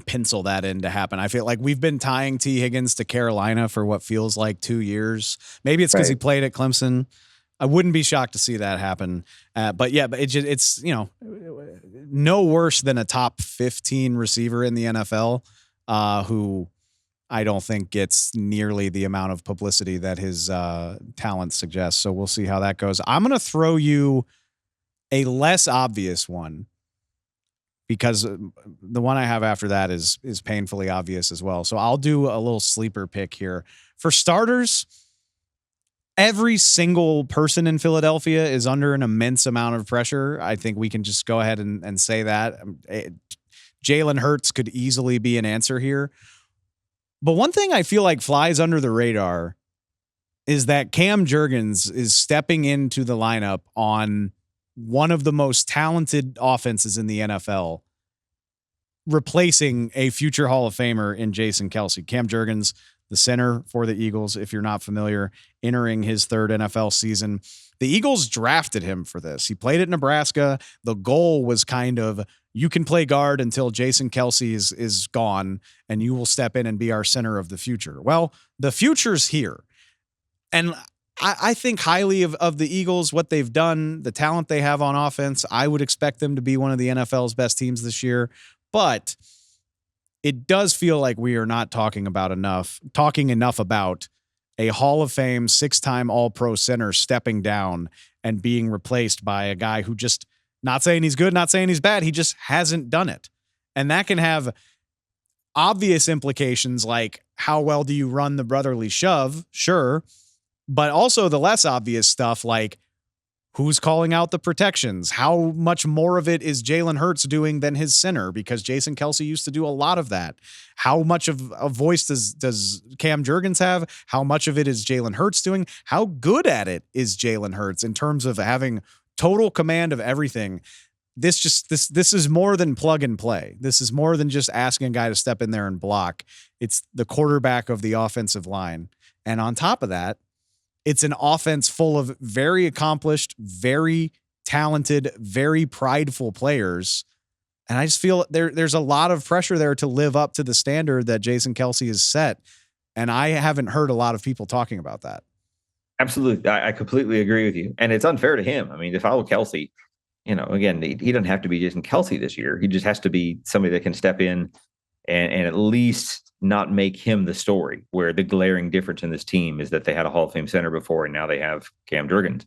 pencil that in to happen. I feel like we've been tying T. Higgins to Carolina for what feels like 2 years. Maybe it's because he played at Clemson. I wouldn't be shocked to see that happen. But it's no worse than a top 15 receiver in the NFL who I don't think gets nearly the amount of publicity that his talent suggests. So we'll see how that goes. I'm going to throw you a less obvious one because the one I have after that is painfully obvious as well. So I'll do a little sleeper pick here. For starters, every single person in Philadelphia is under an immense amount of pressure. I think we can just go ahead and say that. Jalen Hurts could easily be an answer here. But one thing I feel like flies under the radar is that Cam Jurgens is stepping into the lineup on one of the most talented offenses in the NFL, replacing a future Hall of Famer in Jason Kelce. Cam Jurgens, the center for the Eagles, if you're not familiar, entering his third NFL season. The Eagles drafted him for this. He played at Nebraska. The goal was kind of, you can play guard until Jason Kelce is gone, and you will step in and be our center of the future. Well, the future's here. And I think highly of the Eagles, what they've done, the talent they have on offense. I would expect them to be one of the NFL's best teams this year. But it does feel like we are not talking enough about a Hall of Fame 6-time All-Pro center stepping down and being replaced by a guy who just, not saying he's good, not saying he's bad, he just hasn't done it. And that can have obvious implications like how well do you run the brotherly shove? Sure. But also the less obvious stuff like who's calling out the protections? How much more of it is Jalen Hurts doing than his center? Because Jason Kelce used to do a lot of that. How much of a voice does Cam Jurgens have? How much of it is Jalen Hurts doing? How good at it is Jalen Hurts in terms of having total command of everything? this is more than plug and play. This is more than just asking a guy to step in there and block. It's the quarterback of the offensive line. And on top of that, it's an offense full of very accomplished, very talented, very prideful players. And I just feel there's a lot of pressure there to live up to the standard that Jason Kelce has set. And I haven't heard a lot of people talking about that. Absolutely. I completely agree with you. And it's unfair to him. I mean, if I were Kelce, again, he doesn't have to be Jason Kelce this year. He just has to be somebody that can step in and at least not make him the story, where the glaring difference in this team is that they had a Hall of Fame center before and now they have Cam Jurgens.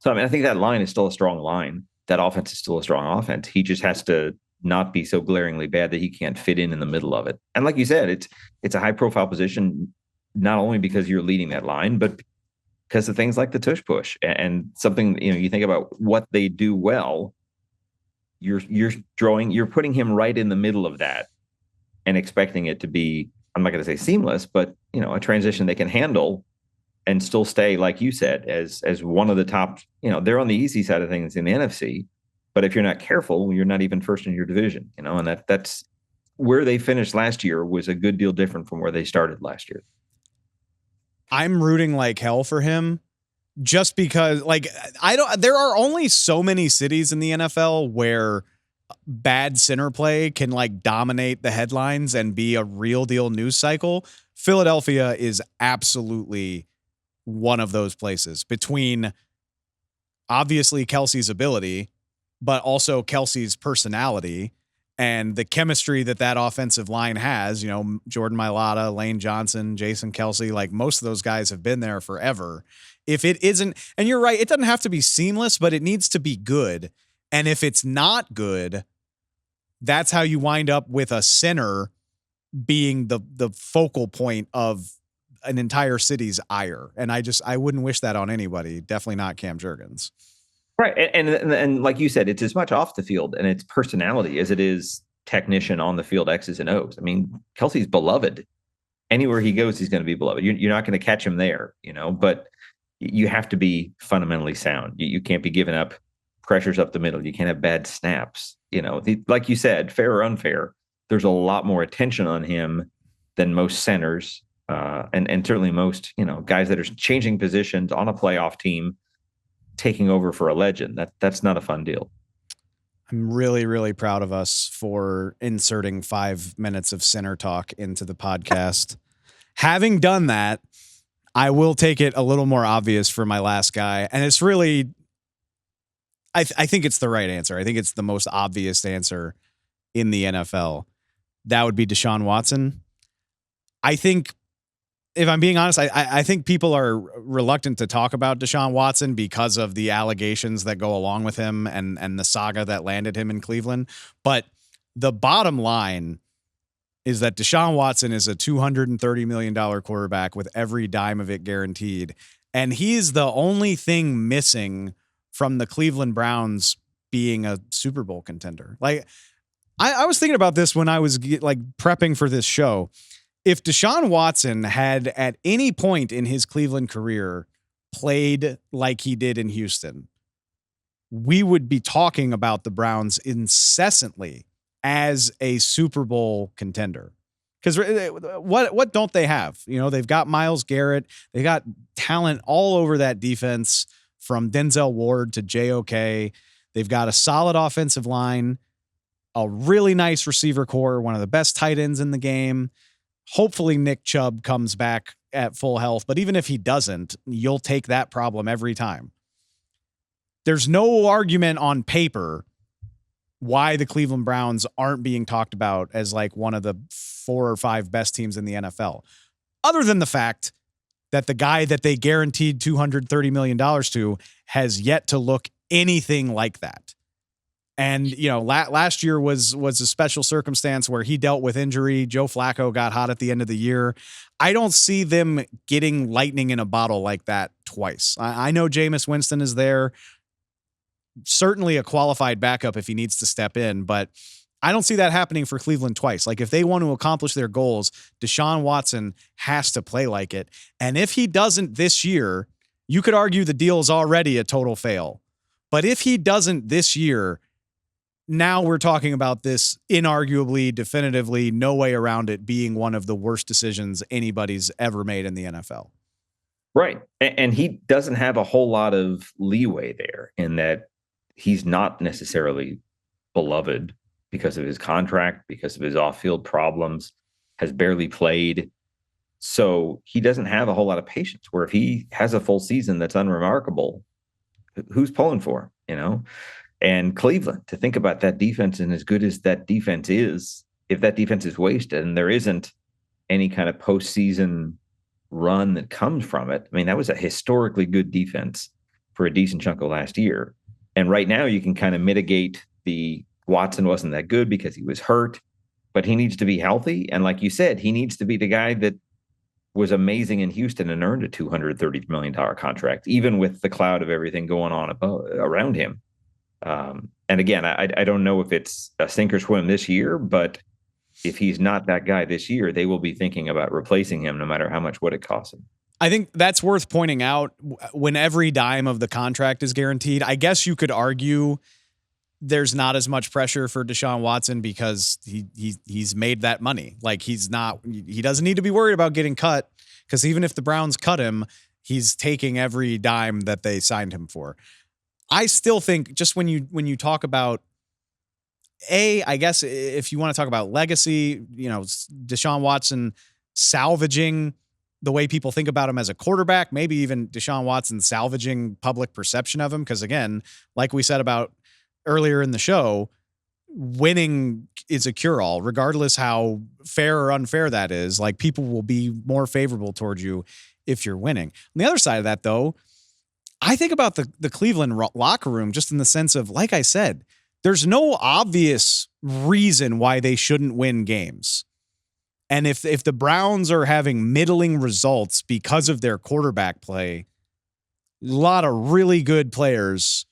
So, I mean, I think that line is still a strong line. That offense is still a strong offense. He just has to not be so glaringly bad that he can't fit in the middle of it. And like you said, it's a high profile position, not only because you're leading that line, but because of things like the tush push and something, you think about what they do well, you're putting him right in the middle of that and expecting it to be, I'm not going to say seamless, but a transition they can handle and still stay, like you said, as one of the top, they're on the easy side of things in the NFC, but if you're not careful, you're not even first in your division, and that's where they finished last year was a good deal different from where they started last year. I'm rooting like hell for him just because there are only so many cities in the NFL where bad center play can dominate the headlines and be a real deal news cycle. Philadelphia is absolutely one of those places, between obviously Kelce's ability, but also Kelce's personality and the chemistry that offensive line has. Jordan Mailata, Lane Johnson, Jason Kelce, most of those guys have been there forever. If it isn't, and you're right, it doesn't have to be seamless, but it needs to be good. And if it's not good, that's how you wind up with a center being the focal point of an entire city's ire. And I wouldn't wish that on anybody. Definitely not Cam Jurgens. Right. And like you said, it's as much off the field and its personality as it is technician on the field, X's and O's. I mean, Kelce's beloved. Anywhere he goes, he's going to be beloved. You're not going to catch him there, but you have to be fundamentally sound. You can't be giving up pressures up the middle. You can't have bad snaps. Like you said, fair or unfair, there's a lot more attention on him than most centers. And certainly most, guys that are changing positions on a playoff team, taking over for a legend. That's not a fun deal. I'm really, really proud of us for inserting 5 minutes of center talk into the podcast. Having done that, I will take it a little more obvious for my last guy. And it's really, I think it's the right answer. I think it's the most obvious answer in the NFL. That would be Deshaun Watson. I think, if I'm being honest, I think people are reluctant to talk about Deshaun Watson because of the allegations that go along with him and the saga that landed him in Cleveland. But the bottom line is that Deshaun Watson is a $230 million quarterback with every dime of it guaranteed. And he's the only thing missing from the Cleveland Browns being a Super Bowl contender. I was thinking about this when I was prepping for this show. If Deshaun Watson had at any point in his Cleveland career played like he did in Houston, we would be talking about the Browns incessantly as a Super Bowl contender. Because what don't they have? They've got Myles Garrett. They got talent all over that defense, from Denzel Ward to JOK. They've got a solid offensive line, a really nice receiver core, one of the best tight ends in the game. Hopefully Nick Chubb comes back at full health, but even if he doesn't, you'll take that problem every time. There's no argument on paper why the Cleveland Browns aren't being talked about as one of the 4 or 5 best teams in the NFL, other than the fact that the guy that they guaranteed $230 million to has yet to look anything like that. And, last year was a special circumstance where he dealt with injury. Joe Flacco got hot at the end of the year. I don't see them getting lightning in a bottle like that twice. I know Jameis Winston is there, certainly a qualified backup if he needs to step in, but I don't see that happening for Cleveland twice. If they want to accomplish their goals, Deshaun Watson has to play like it. And if he doesn't this year, you could argue the deal is already a total fail. But if he doesn't this year, now we're talking about this inarguably, definitively, no way around it being one of the worst decisions anybody's ever made in the NFL. Right. And he doesn't have a whole lot of leeway there in that he's not necessarily beloved because of his contract, because of his off-field problems, has barely played. So he doesn't have a whole lot of patience, where if he has a full season that's unremarkable, who's pulling for him, And Cleveland, to think about that defense, and as good as that defense is, if that defense is wasted and there isn't any kind of postseason run that comes from it, I mean, that was a historically good defense for a decent chunk of last year. And right now you can kind of mitigate the Watson wasn't that good because he was hurt, but he needs to be healthy. And like you said, he needs to be the guy that was amazing in Houston and earned a $230 million contract, even with the cloud of everything going on around him. And again, I don't know if it's a sink or swim this year, but if he's not that guy this year, they will be thinking about replacing him no matter how much would it cost him. I think that's worth pointing out. When every dime of the contract is guaranteed, I guess you could argue there's not as much pressure for Deshaun Watson because he's made that money. Like he doesn't need to be worried about getting cut, because even if the Browns cut him, he's taking every dime that they signed him for. I still think, just when you talk about, I guess if you want to talk about legacy, Deshaun Watson salvaging the way people think about him as a quarterback, maybe even Deshaun Watson salvaging public perception of him. Because again, like we said about earlier in the show, winning is a cure-all, regardless how fair or unfair that is. Like, people will be more favorable towards you if you're winning. On the other side of that, though, I think about the Cleveland locker room just in the sense of, like I said, there's no obvious reason why they shouldn't win games. And if the Browns are having middling results because of their quarterback play, a lot of really good players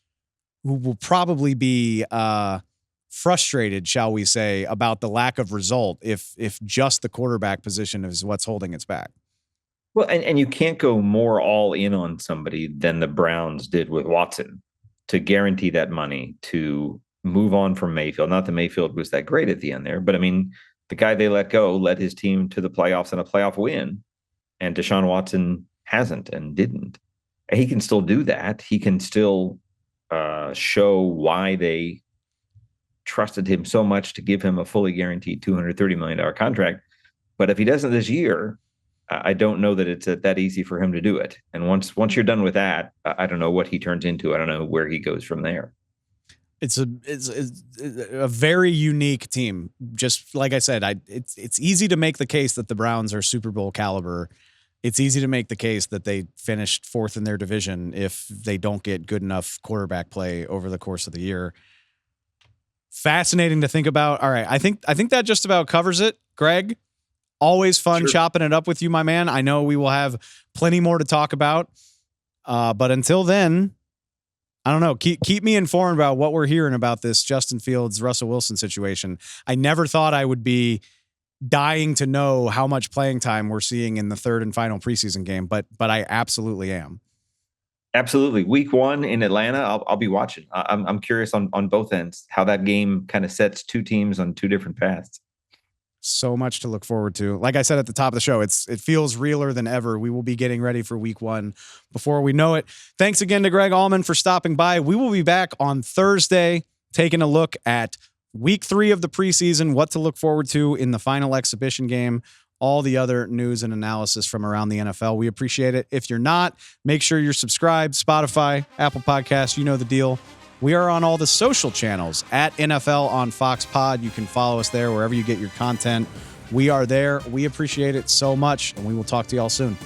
who will probably be frustrated, shall we say, about the lack of result if just the quarterback position is what's holding its back. Well, and you can't go more all in on somebody than the Browns did with Watson to guarantee that money, to move on from Mayfield. Not that Mayfield was that great at the end there, but I mean, the guy they let go led his team to the playoffs and a playoff win, and Deshaun Watson hasn't and didn't. He can still do that. He can still show why they trusted him so much to give him a fully guaranteed $230 million contract. But if he doesn't this year, I don't know that it's that easy for him to do it. And once you're done with that, I don't know what he turns into. I don't know where he goes from there. It's a very unique team. Just like I said, it's easy to make the case that the Browns are Super Bowl caliber. It's easy to make the case that they finished fourth in their division if they don't get good enough quarterback play over the course of the year. Fascinating to think about. All right, I think that just about covers it, Greg. Always fun chopping it up with you, my man. I know we will have plenty more to talk about. But until then, I don't know. Keep me informed about what we're hearing about this Justin Fields, Russell Wilson situation. I never thought I would be dying to know how much playing time we're seeing in the third and final preseason game, but I absolutely am. Absolutely. Week 1 in Atlanta, I'll be watching. I'm curious on both ends how that game kind of sets two teams on two different paths. So much to look forward to. Like I said at the top of the show, it feels realer than ever. We will be getting ready for week 1 before we know it. Thanks again to Greg Auman for stopping by. We will be back on Thursday taking a look at week 3 of the preseason, what to look forward to in the final exhibition game, all the other news and analysis from around the NFL. We appreciate it. If you're not, make sure you're subscribed. Spotify, Apple Podcasts, you know the deal. We are on all the social channels at NFL on Fox Pod. You can follow us there wherever you get your content. We are there. We appreciate it so much, and we will talk to y'all soon.